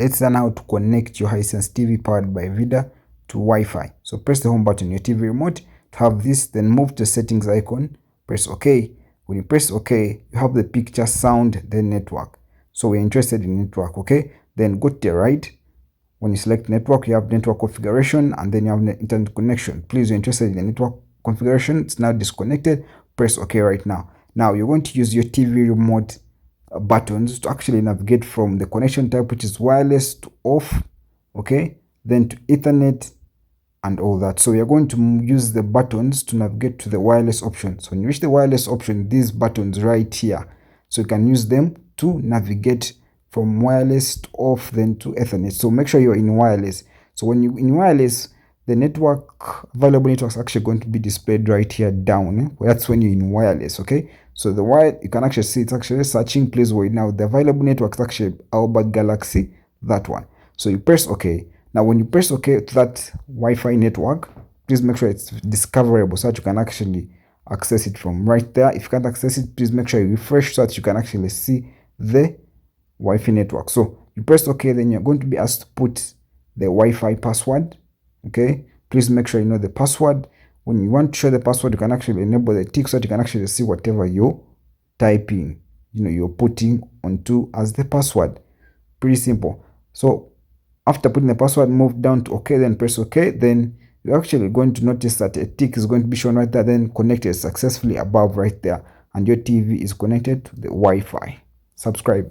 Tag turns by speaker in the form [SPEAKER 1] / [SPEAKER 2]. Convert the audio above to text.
[SPEAKER 1] Let's learn how to connect your Hisense TV powered by Vidaa to Wi-Fi. So press the home button on your TV remote to have this, then move to settings icon, press OK. When you press OK, you have the picture, sound, then network. So we're interested in network, okay? Then go to the right. When you select network, you have network configuration, and then you have internet connection. Please, you're interested in the network configuration. It's now disconnected. Press OK right now. Now you're going to use your TV remote buttons to actually navigate from the connection type, which is wireless, to off, okay, then to Ethernet and all that. So we are going to use the buttons to navigate to the wireless option. So when you reach the wireless option, these buttons right here, so you can use them to navigate from wireless to off, then to Ethernet. So make sure you're in wireless. So when you're in wireless, the available networks are actually going to be displayed right here down. That's when you're in wireless, okay? So the wire, you can actually see it's actually searching. Please wait. Now the available network is actually Albert Galaxy, that one. So you press OK. Now when you press OK to that Wi-Fi network, please make sure it's discoverable so that you can actually access it from right there. If you can't access it, please make sure you refresh so that you can actually see the Wi-Fi network. So you press OK, then you're going to be asked to put the Wi-Fi password. Okay, please make sure you know the password. When you want to show the password, you can actually enable the tick so that you can actually see whatever you're typing, you're putting onto as the password. Pretty simple. So after putting the password, move down to OK, then press OK. Then you're actually going to notice that a tick is going to be shown right there, then connected successfully above right there, and your TV is connected to the Wi-Fi. Subscribe.